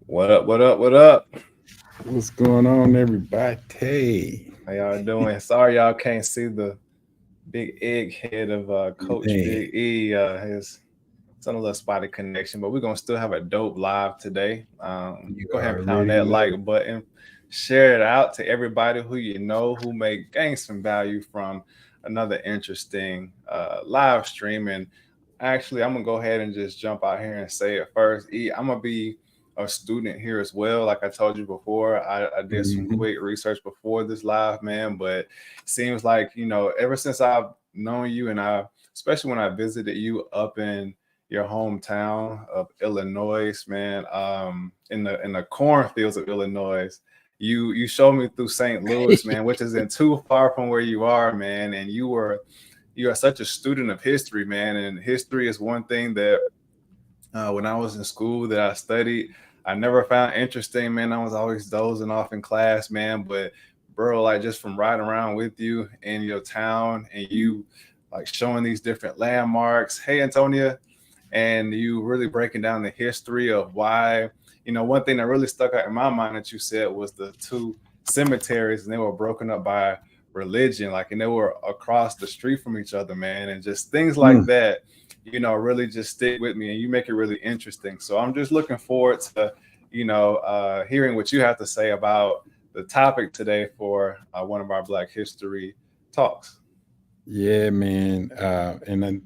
What up? What up? What up? What's going on, everybody? How y'all doing? Sorry y'all can't see the big egg head of Coach Man, Big E. His it's on a little spotty connection, but we're gonna still have a dope live today. you Go ahead and pound already that know. like button, share it out to everybody who you know who may gain some value from another interesting live stream. And actually, I'm gonna go ahead and just jump out here and say it first. E, I'm gonna be a student here as well. Like I told you before, I did some Mhm. quick research before this live, man. But it seems like ever since I've known you, and especially when I visited you up in your hometown of Illinois, man, in the cornfields of Illinois. You showed me through St. Louis, man, which isn't too far from where you are, man. And you are such a student of history, man. And history is one thing that when I was in school that I studied, I never found interesting, man. I was always dozing off in class, man. But bro, like just from riding around with you in your town and you like showing these different landmarks. Hey, Antonia, and you really breaking down the history of why. One thing that really stuck out in my mind that you said was the two cemeteries, and they were broken up by religion, like, and they were across the street from each other, man, and just things like Mm. that. Really just stick with me, and you make it really interesting. So I'm just looking forward to, hearing what you have to say about the topic today for one of our Black History talks. Yeah, man. And then,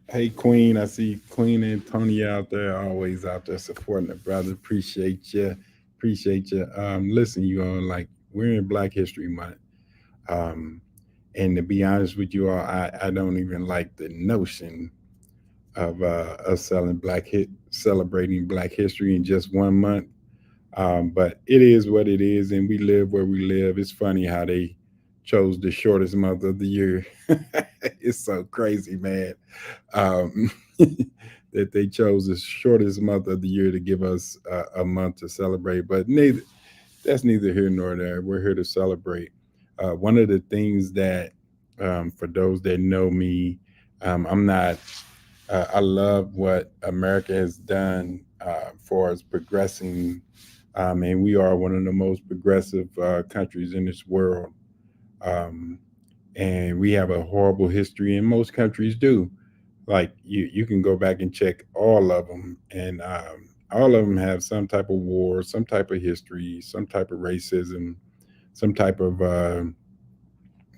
hey, Queen, I see Queen Antonia out there, always out there supporting the brother. Appreciate you. Appreciate you. Listen, you all, like, we're in Black History Month. Um, and to be honest with you all, I don't even like the notion of us celebrating Black History in just 1 month. But it is what it is, and we live where we live. It's funny how they chose the shortest month of the year. It's so crazy, man. Um, that they chose the shortest month of the year to give us a month to celebrate. But that's neither here nor there. We're here to celebrate. One of the things that, for those that know me, I'm not. I love what America has done for us progressing. And we are one of the most progressive countries in this world. Um, and we have a horrible history, and most countries do. Like you can go back and check all of them, and all of them have some type of war, some type of history, some type of racism, some type of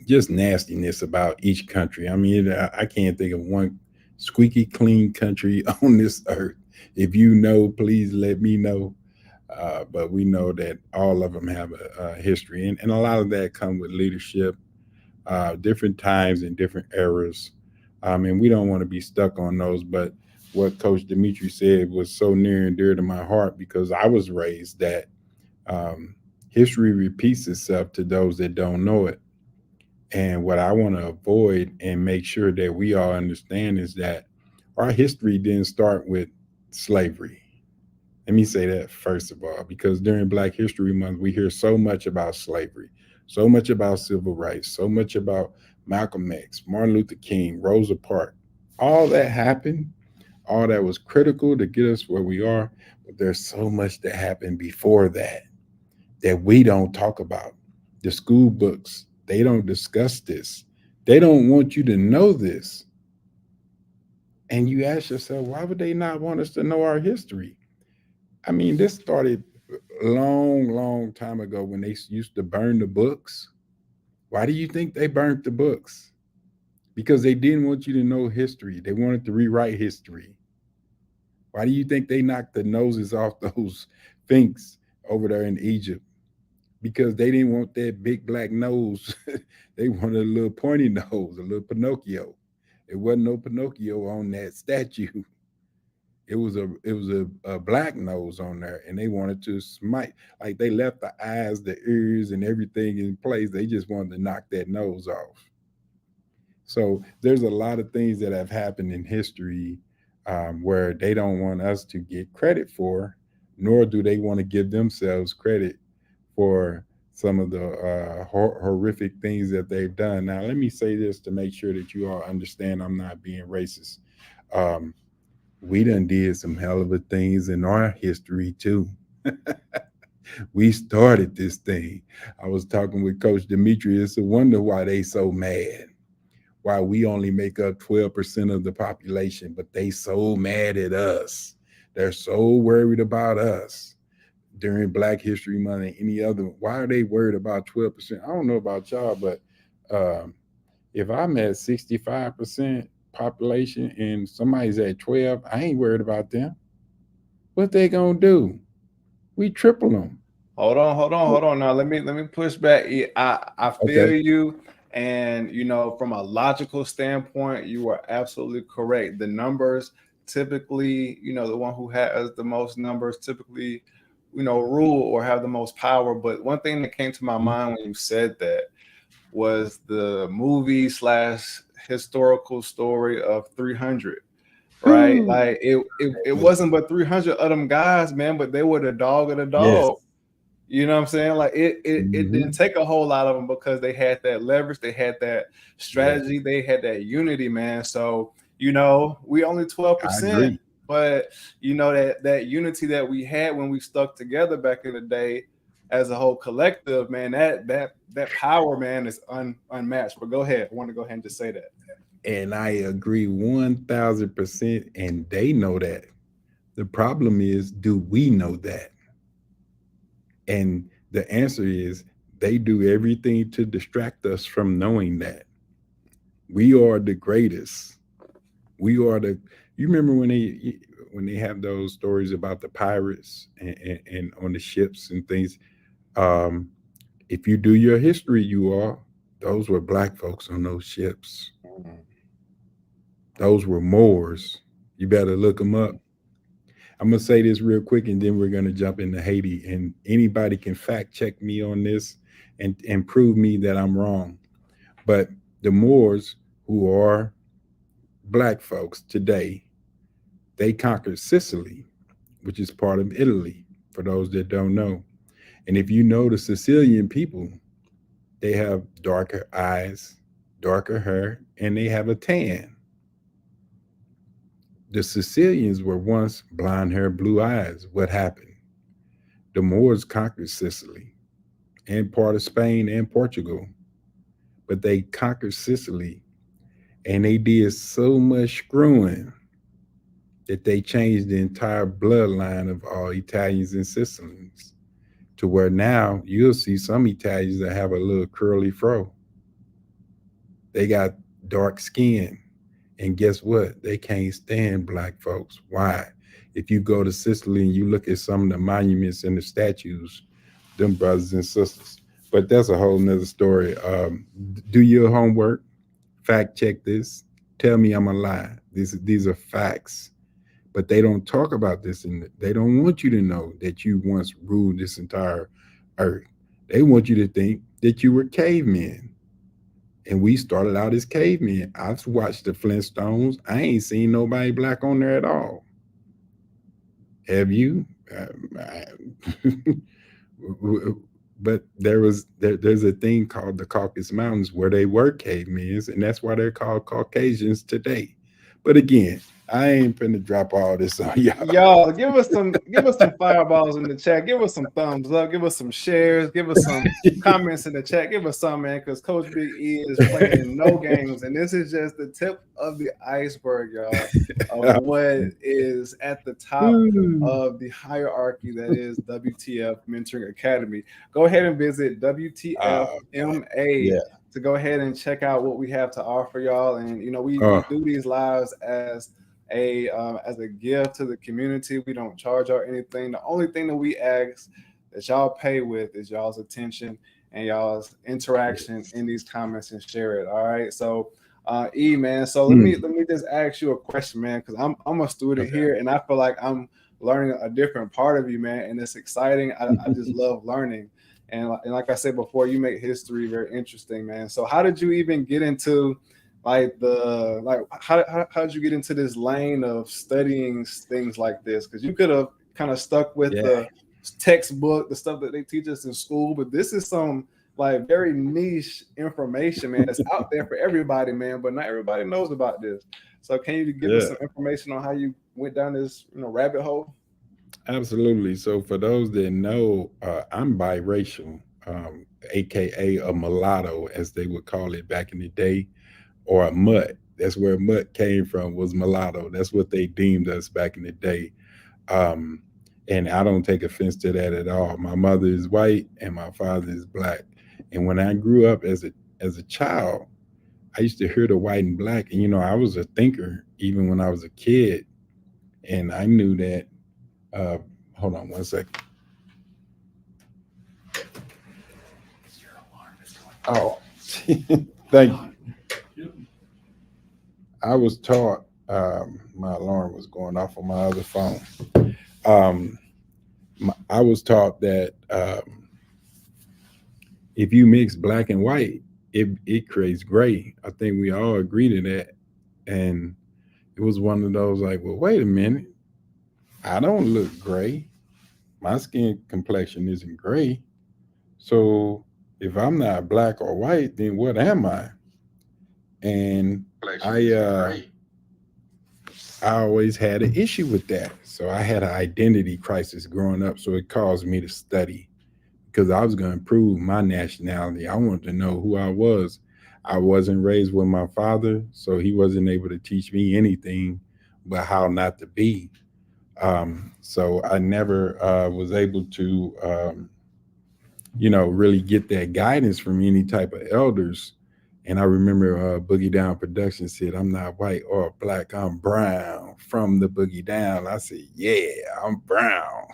just nastiness about each country. I mean, I can't think of one squeaky clean country on this earth. If you know, please let me know. But we know that all of them have a history, and a lot of that come with leadership, different times and different eras. And we don't want to be stuck on those. But what Coach Dimitri said was so near and dear to my heart because I was raised that um, history repeats itself to those that don't know it. And what I want to avoid and make sure that we all understand is that our history didn't start with slavery. Let me say that first of all, because during Black History Month, we hear so much about slavery, so much about civil rights, so much about Malcolm X, Martin Luther King, Rosa Parks. All that happened, all that was critical to get us where we are. But there's so much that happened before that that we don't talk about. The school books, they don't discuss this. They don't want you to know this. And you ask yourself, why would they not want us to know our history? I mean, this started long, long time ago when they used to burn the books. Why do you think they burnt the books? Because they didn't want you to know history. They wanted to rewrite history. Why do you think they knocked the noses off those Finks over there in Egypt? Because they didn't want that big black nose. They wanted a little pointy nose, a little Pinocchio. There wasn't no Pinocchio on that statue. It was a black nose on there, and they wanted to smite. Like they left the eyes, the ears, and everything in place. They just wanted to knock that nose off. So there's a lot of things that have happened in history where they don't want us to get credit for, nor do they want to give themselves credit for some of the horrific things that they've done. Now, let me say this to make sure that you all understand I'm not being racist. Um, we done did some hell of a things in our history too. We started this thing. I was talking with Coach Demetrius. I wonder why they so mad. Why we only make up 12% of the population, but they so mad at us. They're so worried about us during Black History Month and any other. Why are they worried about 12%? I don't know about y'all, but um, if I'm at 65% population and somebody's at 12, I ain't worried about them. What they gonna do? We triple them. Hold on. Now let me push back. I feel Okay. you, and from a logical standpoint, you are absolutely correct. The numbers typically, the one who has the most numbers typically, rule or have the most power. But one thing that came to my Mhm. mind when you said that was the movie slash historical story of 300. Right, like it wasn't but 300 of them guys, man, but they were the dog of the Yes. dog. You know what I'm saying? Like it didn't Hmm. take a whole lot of them because they had that leverage, they had that Yeah, strategy, they had that unity, man. So, we only I 12%, agree. but that unity that we had when we stuck together back in the day as a whole collective, man, that power, man, is unmatched. But go ahead. I want to go ahead and just say that. And I agree 1000%. And they know that. The problem is, do we know that? And the answer is, they do everything to distract us from knowing that. We are the greatest. We are the. You remember when they have those stories about the pirates and on the ships and things. Um, if you do your history, you are. Those were black folks on those ships. Mhm. Those were Moors. You better look them up. I'm gonna say this real quick, and then we're gonna jump into Haiti. And anybody can fact check me on this and prove me that I'm wrong. But the Moors, who are black folks today, they conquered Sicily, which is part of Italy. For those that don't know, and if you know the Sicilian people, they have darker eyes, darker hair, and they have a tan. The Sicilians were once blonde hair, blue eyes. What happened? The Moors conquered Sicily and part of Spain and Portugal, but they conquered Sicily and they did so much screwing that they changed the entire bloodline of all Italians and Sicilians to where now you'll see some Italians that have a little curly fro. They got dark skin. And guess what? They can't stand black folks. Why? If you go to Sicily and you look at some of the monuments and the statues, them brothers and sisters. But that's a whole nother story. Do your homework, fact check this. Tell me I'm a lie. These are facts. But they don't talk about this, and they don't want you to know that you once ruled this entire earth. They want you to think that you were cavemen, and we started out as cavemen. I've watched the Flintstones. I ain't seen nobody black on there at all. Have you? But there's a thing called the Caucasus Mountains where they were cavemen, and that's why they're called Caucasians today. But again, I ain't finna drop all this on y'all. Y'all, give us some fireballs in the chat. Give us some thumbs up. Give us some shares. Give us some comments in the chat. Give us some, man, because Coach Big E is playing no games, and this is just the tip of the iceberg, y'all, of what is at the top of the hierarchy that is WTF Mentoring Academy. Go ahead and visit Oh, man. WTFMA Yeah. to go ahead and check out what we have to offer y'all. And we Oh, do these lives as a gift to the community. We don't charge or anything. The only thing that we ask that y'all pay with is y'all's attention and y'all's interaction yes. in these comments and share it. All right. So man. So let me Mm, let me just ask you a question, man, because I'm a student okay. here and I feel like I'm learning a different part of you, man, and it's exciting. I just love learning. And like I said before, you make history very interesting, man. So how did you even get into how did you get into this lane of studying things like this? Because you could have kind of stuck with Yeah. the textbook, the stuff that they teach us in school, but this is some like very niche information, man. It's out there for everybody, man, but not everybody knows about this. So can you give us Yeah. some information on how you went down this rabbit hole? Absolutely. So for those that know, I'm biracial, aka a mulatto, as they would call it back in the day, or a mutt. That's where mutt came from, was mulatto. That's what they deemed us back in the day. Um, and I don't take offense to that at all. My mother is white and my father is black. And when I grew up as a child, I used to hear the white and black, and I was a thinker even when I was a kid, and I knew that. Uh, Hold on one second. Oh, thank you. I was taught. My alarm was going off on my other phone. Um, I was taught that if you mix black and white, it creates gray. I think we all agree to that. And it was one of those like, well, wait a minute, I don't look gray. My skin complexion isn't gray. So if I'm not black or white, then what am I? And I I always had an issue with that. So I had an identity crisis growing up. So it caused me to study because I was going to prove my nationality. I wanted to know who I was. I wasn't raised with my father, so he wasn't able to teach me anything but how not to be. So I never was able to, really get that guidance from any type of elders. And I remember Boogie Down Production said, "I'm not white or black, I'm brown." From the Boogie Down, I said, "Yeah, I'm brown."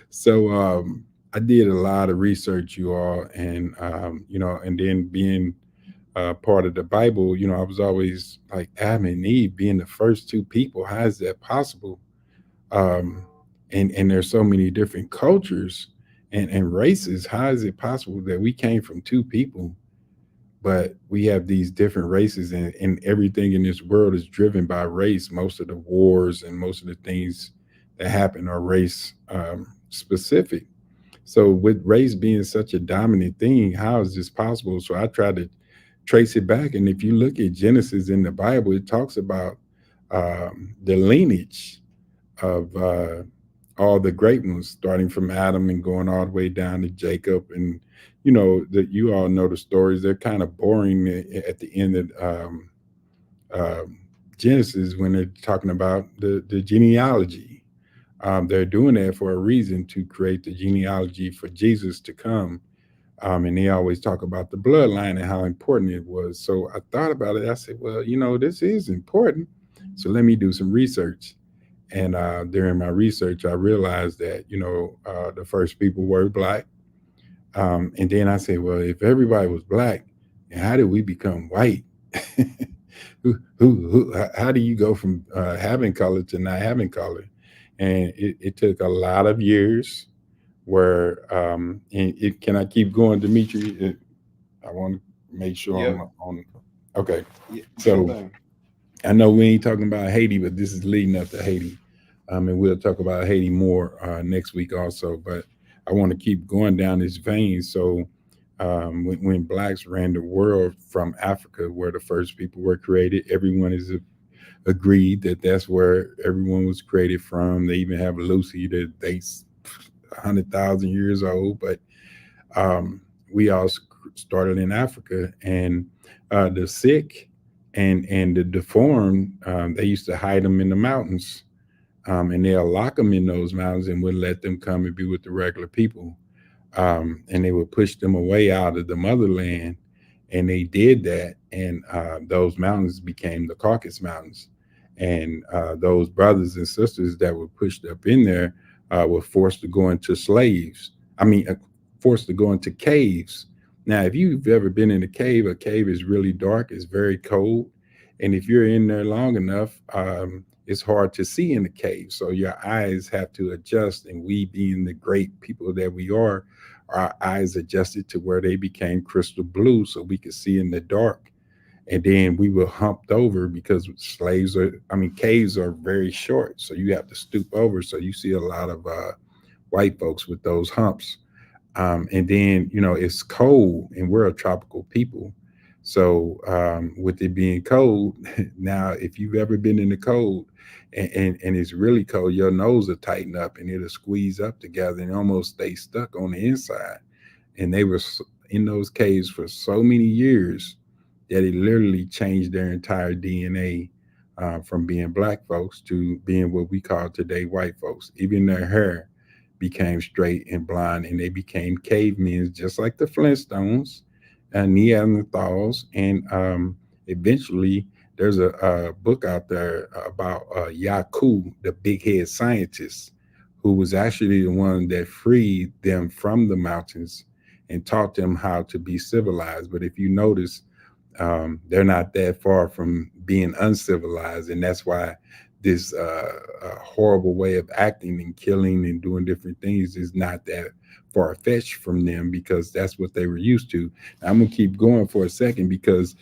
So I did a lot of research, you all, and and then being part of the Bible, I was always like Adam and Eve being the first two people. How is that possible? Um, and there's so many different cultures and races. How is it possible that we came from two people, but we have these different races, and everything in this world is driven by race? Most of the wars and most of the things that happen are race specific. So with race being such a dominant thing, how is this possible? So I try to trace it back. And if you look at Genesis in the Bible, it talks about the lineage of all the great ones, starting from Adam and going all the way down to Jacob. And that you all know the stories. They're kind of boring at the end of um, Genesis when they're talking about the genealogy. They're doing that for a reason, to create the genealogy for Jesus to come. And they always talk about the bloodline and how important it was. So I thought about it. I said, well, this is important. So let me do some research. And during my research, I realized that, the first people were black. And then I said, well, if everybody was black, then how did we become white? How do you go from having color to not having color? And it took a lot of years where, and can I keep going, Dimitri? I want to make sure I'm Yep. on. Okay. Yeah, sure So thing. I know we ain't talking about Haiti, but this is leading up to Haiti. And we'll talk about Haiti more next week also. But I want to keep going down this vein. So when blacks ran the world from Africa, where the first people were created, everyone is agreed that that's where everyone was created from. They even have Lucy that dates 100,000 years old. But um, we all started in Africa, and the sick and the deformed, they used to hide them in the mountains, and they'll lock them in those mountains and would let them come and be with the regular people. And they would push them away out of the motherland. And they did that, and those mountains became the Caucasus Mountains. And those brothers and sisters that were pushed up in there were forced to go into slaves. I mean, forced to go into caves. Now, if you've ever been in a cave is really dark, it's very cold. And if you're in there long enough, it's hard to see in the cave. So your eyes have to adjust. And we, being the great people that we are, our eyes adjusted to where they became crystal blue so we could see in the dark. And then we were humped over because caves are very short. So you have to stoop over. So you see a lot of white folks with those humps. And then, it's cold and we're a tropical people. So with it being cold, now, if you've ever been in the cold and it's really cold, your nose will tighten up and it'll squeeze up together and almost stay stuck on the inside. And they were in those caves for so many years that it literally changed their entire DNA, from being black folks to being what we call today white folks. Even their hair became straight and blonde, and they became cavemen, just like the Flintstones, Neanderthals, and eventually there's a book out there about Yaku, the big head scientist, who was actually the one that freed them from the mountains and taught them how to be civilized. But if you notice, they're not that far from being uncivilized, and that's why this horrible way of acting and killing and doing different things is not that far fetched from them, because that's what they were used to. Now, I'm gonna keep going for a second because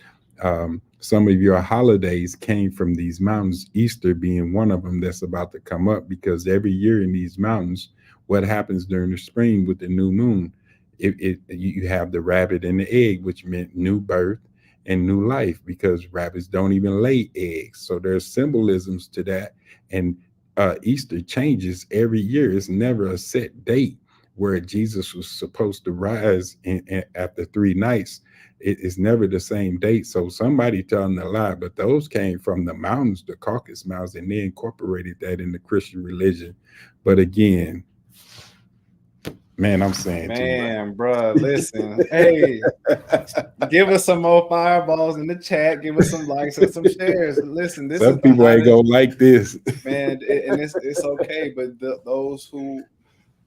some of your holidays came from these mountains. Easter being one of them that's about to come up, because every year in these mountains, what happens during the spring with the new moon? You have the rabbit and the egg, which meant new birth and new life, because rabbits don't even lay eggs. So there's symbolisms to that. And Easter changes every year. It's never a set date where Jesus was supposed to rise after 3 nights. It is never the same date. So somebody telling a lie, but those came from the mountains, the Caucasus Mountains, and they incorporated that in the Christian religion. But again, man, I'm saying too Man, bruh, listen. Hey, give us some more fireballs in the chat. Give us some likes and some shares. Listen, much. this is Some the people ain't hottest, gonna like this. man, and it's okay. But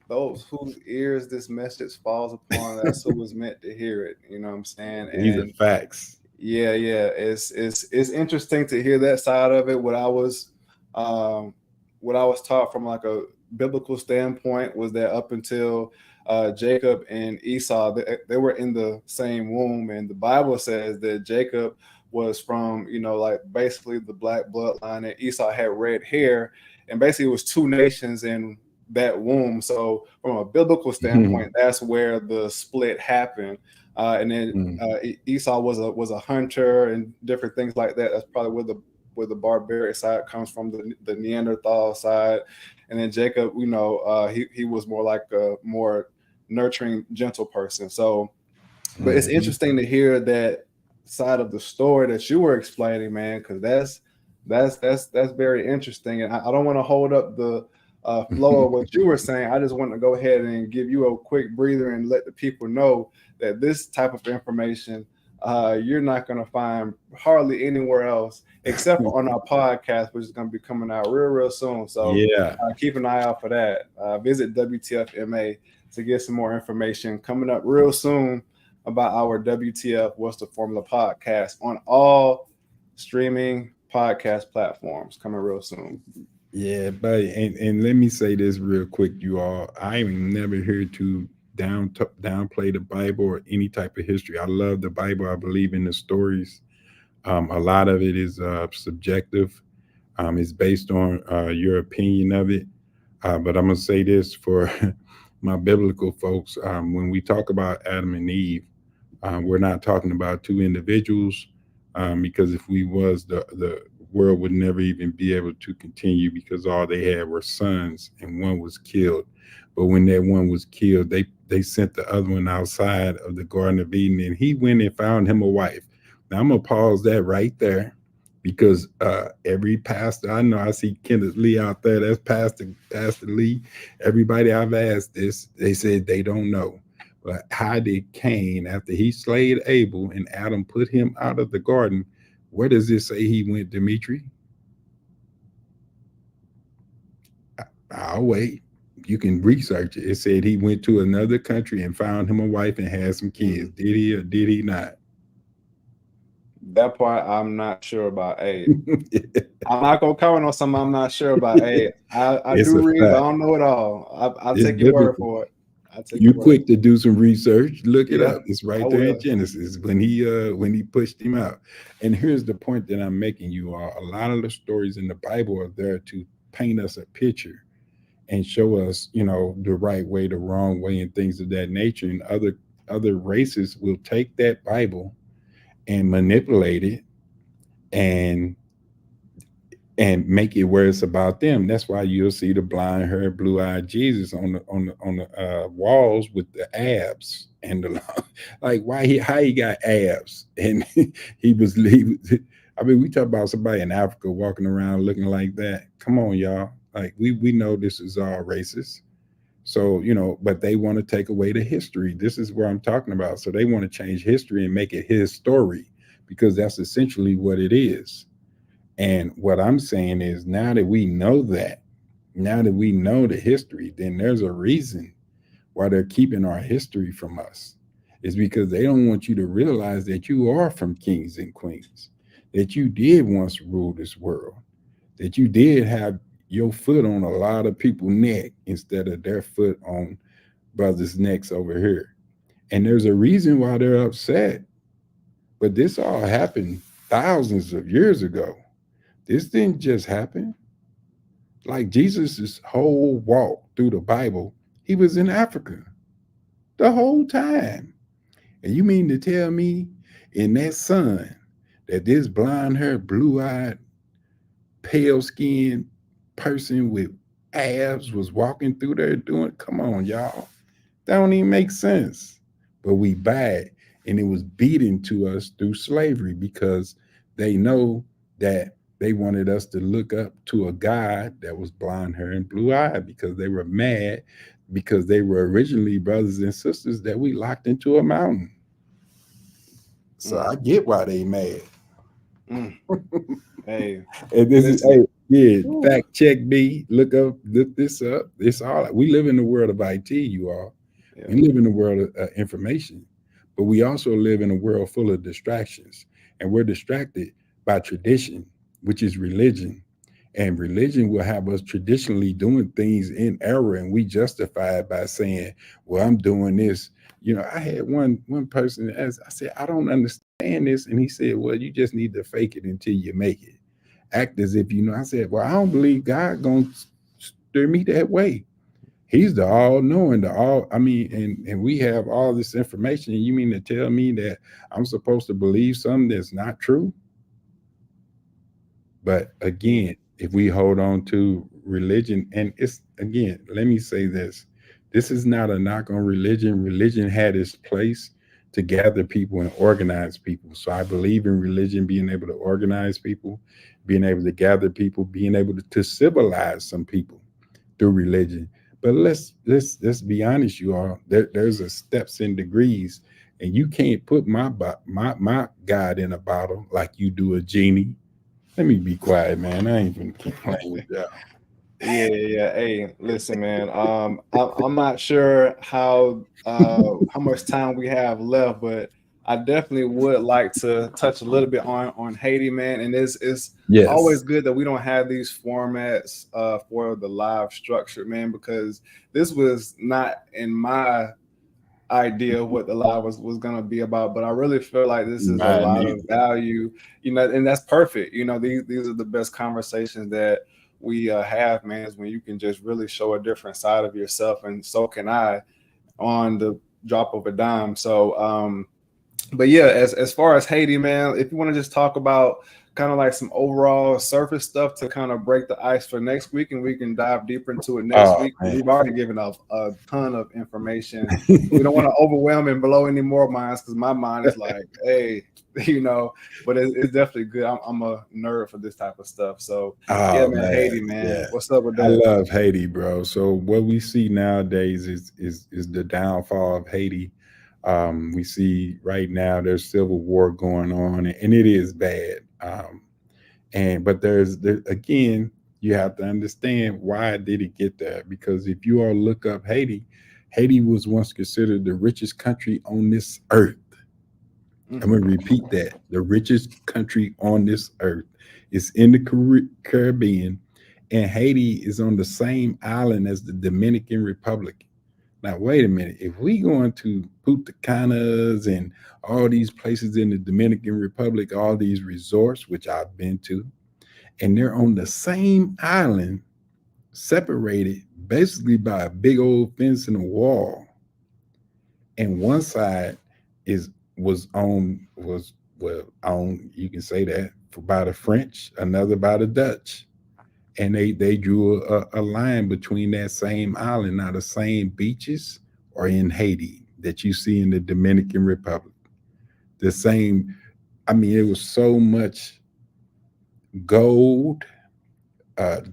those whose ears this message falls upon, that's who was meant to hear it. You know what I'm saying? These are And facts. yeah, it's interesting to hear that side of it. Um, what I was taught from like a biblical standpoint was that up until Jacob and Esau, they were in the same womb, and the Bible says that Jacob was from, like basically the black bloodline, and Esau had red hair, and basically it was two nations in that womb. So from a biblical standpoint, that's where the split happened. And then Esau was a hunter and different things like that. That's probably where the barbaric side comes from, the Neanderthal side. And then Jacob, he was more like a more nurturing, gentle person. So, but it's interesting to hear that side of the story that you were explaining, man, because that's very interesting. And I don't want to hold up the flow of what you were saying. I just want to go ahead and give you a quick breather and let the people know that this type of information you're not going to find hardly anywhere else except for on our podcast, which is going to be coming out real soon. So Yeah. keep an eye out for that. Visit WTFMA to get some more information coming up real soon about our WTF What's the Formula podcast on all streaming podcast platforms, coming real soon. Yeah, but and let me say this real quick, you all. I'm never here to downplay the Bible or any type of history. I love the Bible. I believe in the stories. A lot of it is subjective. It's based on your opinion of it. But I'm gonna say this for my biblical folks. When we talk about Adam and Eve, we're not talking about two individuals, because if we was, the world would never even be able to continue, because all they had were sons and one was killed. But when that one was killed, they sent the other one outside of the Garden of Eden, and he went and found him a wife. Now I'm gonna pause that right there, because every pastor I know, I see Kenneth Lee out there. That's Pastor Lee. Everybody I've asked this, they said they don't know. But how did Cain, after he slayed Abel and Adam put him out of the garden, where does it say he went, Dimitri? I'll wait. You can research it. It said he went to another country and found him a wife and had some kids. Did he or did he not? That part I'm not sure about. Hey, I'm not gonna comment on something I'm not sure about. Hey, I It's do a read, but I fact. don't know it all. I'll It's take your word biblical. for it. I'll take You your word. quick to do some research, look it Yeah, up. It's I right there in will. Genesis when he pushed him out. And here's the point that I'm making, you all. A lot of the stories in the Bible are there to paint us a picture and show us, the right way, the wrong way, and things of that nature. And other races will take that Bible and manipulate it and and make it where it's about them. That's why you'll see the blind haired, blue eyed Jesus on the walls with the abs and the like. Why he how he got abs and he was. I mean, we talk about somebody in Africa walking around looking like that. Come on, y'all. Like we know this is all racist. So, but they want to take away the history. This is where I'm talking about. So they want to change history and make it his story because that's essentially what it is. And what I'm saying is now that we know the history, then there's a reason why they're keeping our history from us. It's because they don't want you to realize that you are from kings and queens, that you did once rule this world, that you did have your foot on a lot of people's neck instead of their foot on brothers' necks over here. And there's a reason why they're upset. But this all happened thousands of years ago. This didn't just happen. Like Jesus' whole walk through the Bible, he was in Africa the whole time. And you mean to tell me in that sun that this blonde haired, blue eyed, pale skinned person with abs was walking through there doing, come on, y'all. That don't even make sense. But we buy it. And it was beaten to us through slavery because they know that they wanted us to look up to a God that was blonde hair and blue eyed because they were mad because they were originally brothers and sisters that we locked into a mountain. So Mm, I get why they mad. mm. Hey, And this is listen. hey, yeah, Whew. fact check B. Look this up. It's all we live in the world of IT, you all. Yeah. We live in a world of information, but we also live in a world full of distractions. And we're distracted by tradition, which is religion. And religion will have us traditionally doing things in error, and we justify it by saying, "Well, I'm doing this." I had one person as I said, "I don't understand this," and he said, "Well, you just need to fake it until you make it. Act as if you know." I said, "Well, I don't believe God gonna steer me that way. He's the all knowing, the all, I mean, and we have all this information. And you mean to tell me that I'm supposed to believe something that's not true?" But Mm, again, if we hold on to religion, and it's again, let me say this, this is not a knock on religion. Religion had its place to gather people and organize people. So I believe in religion being able to organize people, being able to gather people, being able to civilize some people through religion. But let's be honest, you all. There's a steps and degrees, and you can't put my God in a bottle like you do a genie. Let me be quiet, man. I ain't gonna keep playing with y'all. yeah, yeah, yeah. Hey, listen, man. I'm not sure how much time we have left, but I definitely would like to touch a little bit on Haiti, man. And it's always Yes. good that we don't have these formats for the live structure, man, because this was not in my idea of what the live was gonna be about, but I really feel like this is a Mine lot of neither. value, and that's perfect. These are the best conversations that we have, man, is when you can just really show a different side of yourself, and so can I on the drop of a dime. So, but yeah, as far as Haiti, man, if you want to just talk about kind of like some overall surface stuff to kind of break the ice for next week, and we can dive deeper into it next Oh week. man. We've already given off a ton of information. We don't want to overwhelm and blow any more minds because my mind is like, hey, you know. But it's definitely good. I'm a nerd for this type of stuff. So yeah, Oh man, man. Haiti, man, Yeah. what's up with I that? love Haiti, bro. So what we see nowadays is the downfall of Haiti. We see right now there's civil war going on, and it is bad. And but again, you have to understand why did it get there? Because if you all look up Haiti, Haiti was once considered the richest country on this earth. Mm, I'm going to repeat that. The richest country on this earth is in the Caribbean, and Haiti is on the same island as the Dominican Republic. Now, wait a minute. If we going to Punta Canas and all these places in the Dominican Republic, all these resorts, which I've been to, and they're on the same island, separated basically by a big old fence and a wall, and one side is was well owned, you can say that, by the French, another by the Dutch. and they drew a line between that same island. Now the same beaches are in Haiti that you see in the Dominican Republic. The same, I mean, it was so much gold,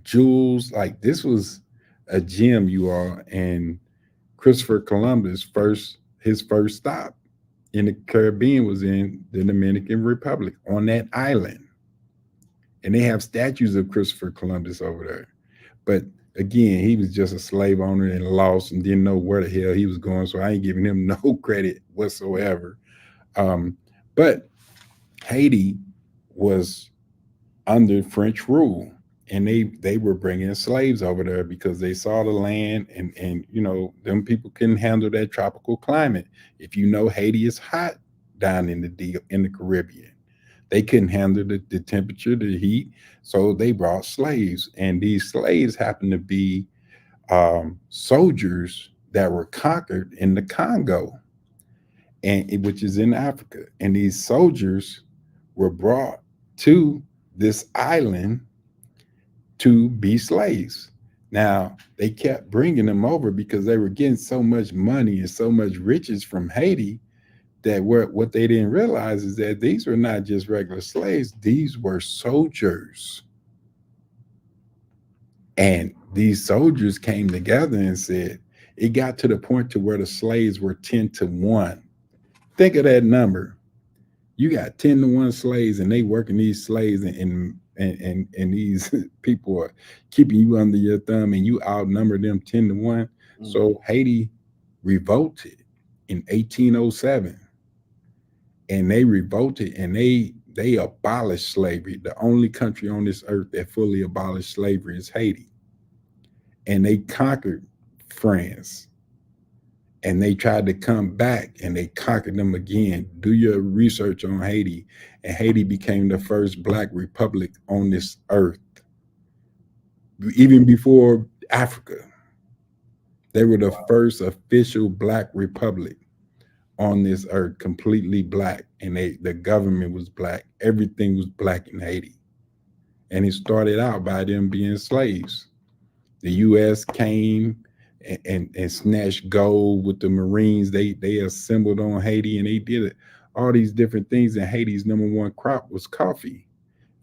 jewels. Like this was a gem, you all. And Christopher Columbus first his first stop in the Caribbean was in the Dominican Republic on that island. And they have statues of Christopher Columbus over there. But again, he was just a slave owner and lost and didn't know where the hell he was going. So I ain't giving him no credit whatsoever. Um, but Haiti was under French rule, and they were bringing slaves over there because they saw the land, and them people couldn't handle that tropical climate. If you know, Haiti is hot down in the Caribbean. They couldn't handle the temperature, the heat, so they brought slaves, and these slaves happened to be soldiers that were conquered in the Congo, which is in Africa. And these soldiers were brought to this island to be slaves. Now, they kept bringing them over because they were getting so much money and so much riches from Haiti that what they didn't realize is that these were not just regular slaves, these were soldiers. And these soldiers came together and said, it got to the point to where the slaves were 10 to 1. Think of that number. You got 10 to 1 slaves, and they working these slaves, and these people are keeping you under your thumb, and you outnumber them 10 to 1. Mm-hmm. So Haiti revolted in 1807, and they revolted, and they abolished slavery. The only country on this earth that fully abolished slavery is Haiti. And they conquered France, and they tried to come back, and they conquered them again. Do your research on Haiti, and Haiti became the first Black republic on this earth. Even before Africa, they were the first official Black republic on this earth, completely Black, and the government was Black. Everything was Black in Haiti. And it started out by them being slaves. The U.S. came and snatched gold with the Marines. They assembled on Haiti, and they did it. All these different things. And Haiti's number one crop was coffee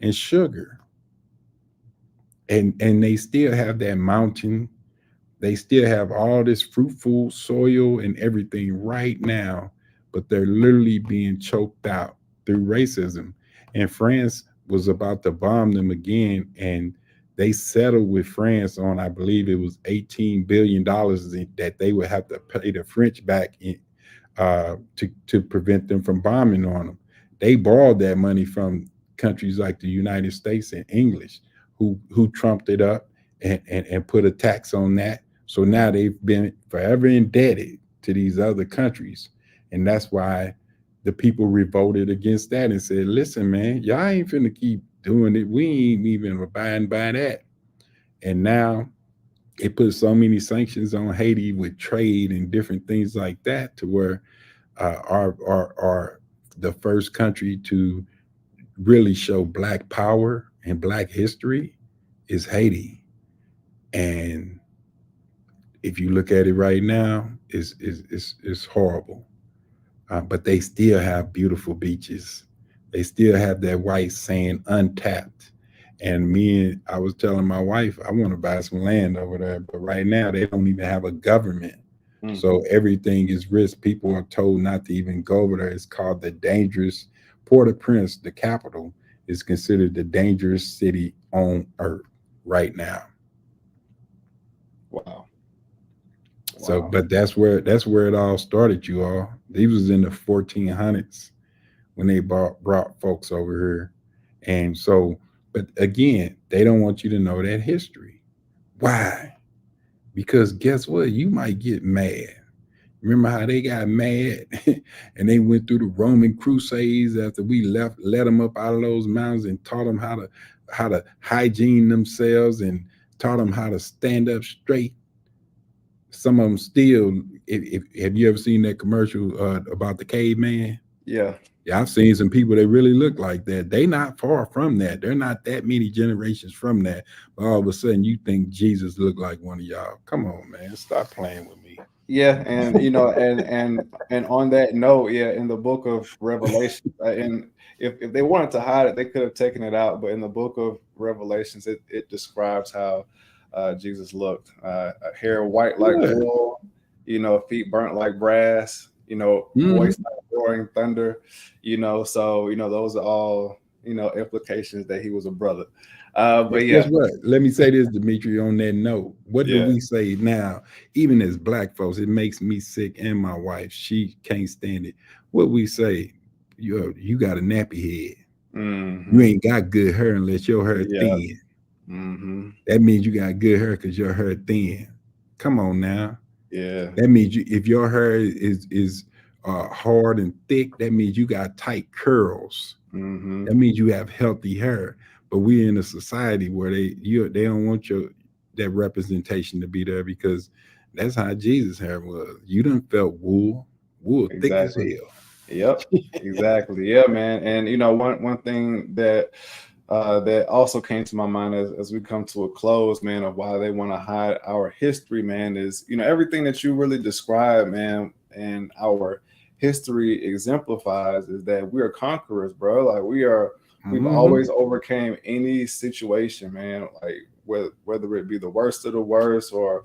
and sugar. And they still have that mountain. They still have all this fruitful soil and everything right now, but they're literally being choked out through racism. And France was about to bomb them again, and they settled with France on, I believe it was $18 billion that they would have to pay the French back to prevent them from bombing on them. They borrowed that money from countries like the United States and English, who trumped it up and put a tax on that. So now they've been forever indebted to these other countries. And that's why the people revolted against that and said, listen, man, y'all ain't finna keep doing it. We ain't even abiding by that. And now it put so many sanctions on Haiti with trade and different things like that, to where are the first country to really show Black power and Black history is Haiti. And if you look at it right now, it's horrible. But they still have beautiful beaches. They still have that white sand untapped. And I was telling my wife, I want to buy some land over there, but right now they don't even have a government. Mm-hmm. So everything is risk. People are told not to even go over there. It's called the dangerous Port-au-Prince, the capital, is considered the dangerous city on earth right now. Wow. So, but that's where it all started, you all. These was in the 1400s when they brought folks over here. And so, but again, they don't want you to know that history. Why? Because guess what? You might get mad. Remember how they got mad and they went through the Roman Crusades after we let them up out of those mountains and taught them how to hygiene themselves and taught them how to stand up straight. Some of them still. Have you ever seen that commercial about the caveman? Yeah. Yeah, I've seen some people that really look like that. They not far from that. They're not that many generations from that. But all of a sudden, you think Jesus looked like one of y'all. Come on, man. Stop playing with me. Yeah, and and on that note, yeah, in the book of Revelation, and if they wanted to hide it, they could have taken it out. But in the book of Revelations, it describes how Jesus looked: hair white like Good. wool, feet burnt like brass, voice Mhm. like roaring thunder, So those are all implications that he was a brother. But But yeah, guess what? Let me say this, Dimitri, on that note. What do yeah. we say now? Even as black folks, it makes me sick and my wife. She can't stand it. What we say, you got a nappy head. You Hmm. ain't got good hair unless your hair Yeah. thin. Hmm. That means you got good hair because your hair thin. Come on now. Yeah. That means if your hair is hard and thick, that means you got tight curls. Hmm. That means you have healthy hair. But we're in a society where they don't want your that representation to be there because that's how Jesus' hair was. You done felt wool thick as Exactly. hell. Yep. Exactly. Yeah, man. And one thing that also came to my mind as we come to a close, man, of why they want to hide our history, man, is everything that you really described, man, and our history exemplifies is that we are conquerors, bro. Like we've Hmm. always overcame any situation, man. Like whether it be the worst of the worst or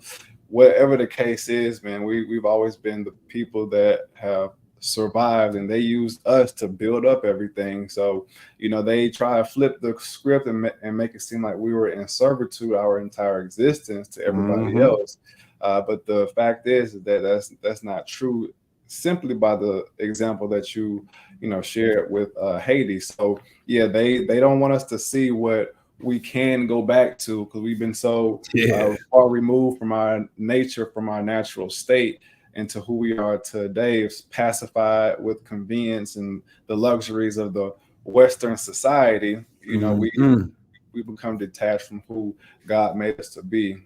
whatever the case is, man, we've always been the people that have survived, and they used us to build up everything. So they try to flip the script and make it seem like we were in servitude our entire existence to everybody Hmm. else. But the fact is that that's not true, simply by the example that you shared with Haiti. So yeah, they don't want us to see what we can go back to because we've been so Yeah. far removed from our nature, from our natural state, into who we are today, pacified with convenience and the luxuries of the Western society. Hmm. We become detached from who God made us to be.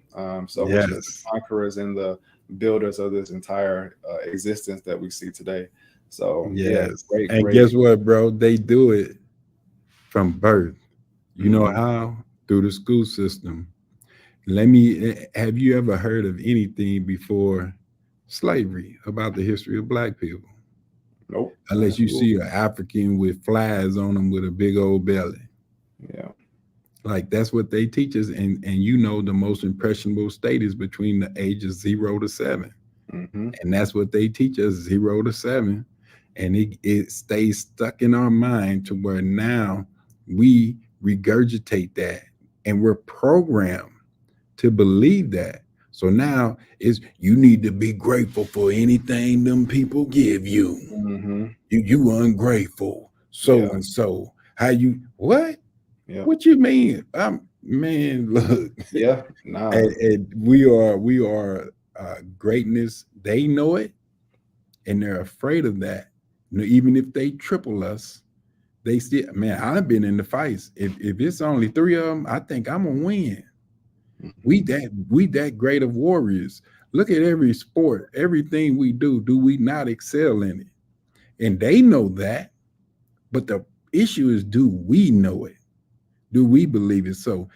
So, which is the Yes. conquerors and the builders of this entire existence that we see today. So, yeah, Yes. great, And great. guess what, bro? They do it from birth. You know Hmm. how? Through the school system. Let me have you ever heard of anything before slavery about the history of black people? Nope, not in Unless you school. see an African with flies on them with a big old belly. Yeah. Like that's what they teach us. And the most impressionable state is between the ages 0 to 7. Hmm. And that's what they teach us, 0 to 7. And it stays stuck in our mind to where now we regurgitate that and we're programmed to believe that. So now is you need to be grateful for anything them people give you. Hmm. You ungrateful, so Yeah. and so. How you what? Yeah. What you mean? Man, look, Yeah. Nah. and we are greatness. They know it, and they're afraid of that. Even if they triple us, they still. Man, I've been in the fights. If it's only 3 of them, I think I'm gonna win. We Hmm. that great of warriors. Look at every sport, everything we do. Do we not excel in it? And they know that, but the issue is, do we know it? Do we believe it? So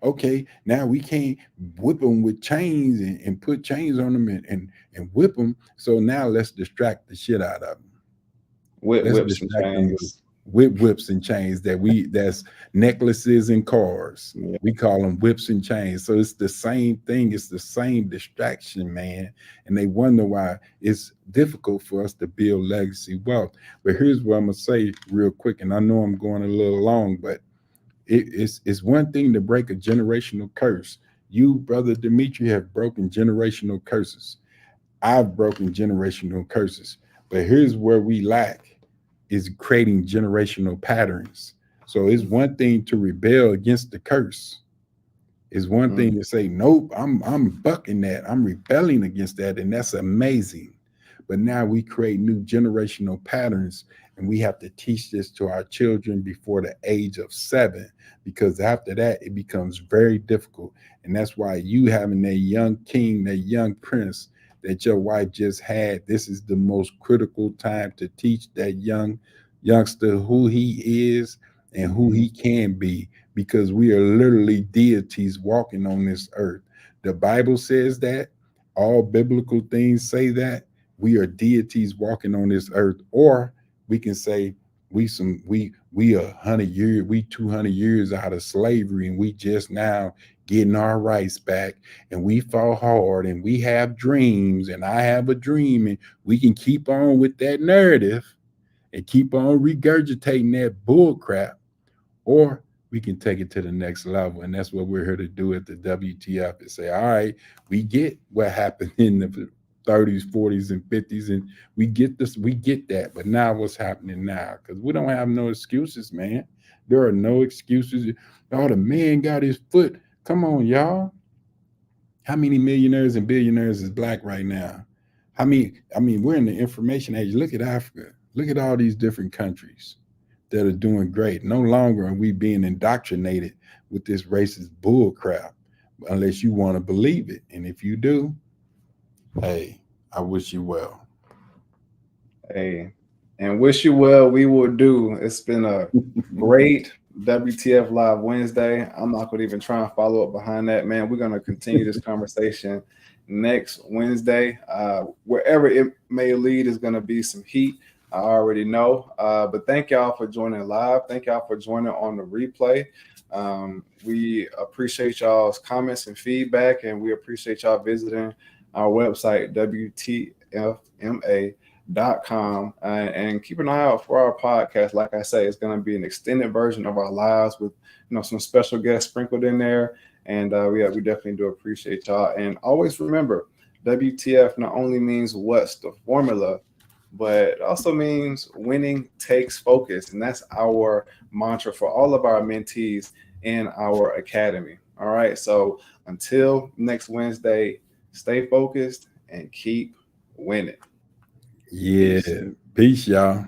okay, now we can't whip them with chains and put chains on them and whip them. So now let's distract the shit out of them. Let's Whips and distract them with chains. whips and chains that's necklaces and cars. Yeah. We call them whips and chains. So it's the same thing. It's the same distraction, man. And they wonder why it's difficult for us to build legacy wealth. But here's what I'm gonna say real quick, and I know I'm going a little long, but it's one thing to break a generational curse. You, brother Dimitri, have broken generational curses. I've broken generational curses. But here's where we lack is creating generational patterns. So it's one thing to rebel against the curse. It's one Mm. thing to say, nope, I'm bucking that. I'm rebelling against that. And that's amazing. But now we create new generational patterns, and we have to teach this to our children before the age of 7, because after that it becomes very difficult. And that's why you having that young king, that young prince, that your wife just had, this is the most critical time to teach that youngster who he is and who he can be, because we are literally deities walking on this earth. The Bible says that. All biblical things say that we are deities walking on this earth. Or we can say we 100 years, we 200 years out of slavery, and we just now getting our rights back, and we fought hard, and we have dreams, and I have a dream, and we can keep on with that narrative and keep on regurgitating that bull crap. Or we can take it to the next level. And that's what we're here to do at the WTF, and say, all right, we get what happened in the 30s, 40s, and 50s, and we get this, we get that. But now what's happening now? Because we don't have no excuses, man. There are no excuses. Oh, the man got his foot. Come on, y'all. How many millionaires and billionaires is black right now? I mean, we're in the information age. Look at Africa. Look at all these different countries that are doing great. No longer are we being indoctrinated with this racist bull crap, unless you want to believe it. And if you do, hey, I wish you well. Hey, and wish you well. We will do. It's been a great WTF Live Wednesday. I'm not going to even try and follow up behind that, man. We're going to continue this conversation next Wednesday. Wherever it may lead is going to be some heat. I already know. But thank y'all for joining live. Thank y'all for joining on the replay. We appreciate y'all's comments and feedback, and we appreciate y'all visiting our website, WTFMA.com, and keep an eye out for our podcast. Like I say, it's going to be an extended version of our lives with some special guests sprinkled in there. And we definitely do appreciate y'all. And always remember, WTF not only means what's the formula, but it also means winning takes focus. And that's our mantra for all of our mentees in our academy. All right. So until next Wednesday, stay focused and keep winning. Yeah. Peace. Peace, y'all.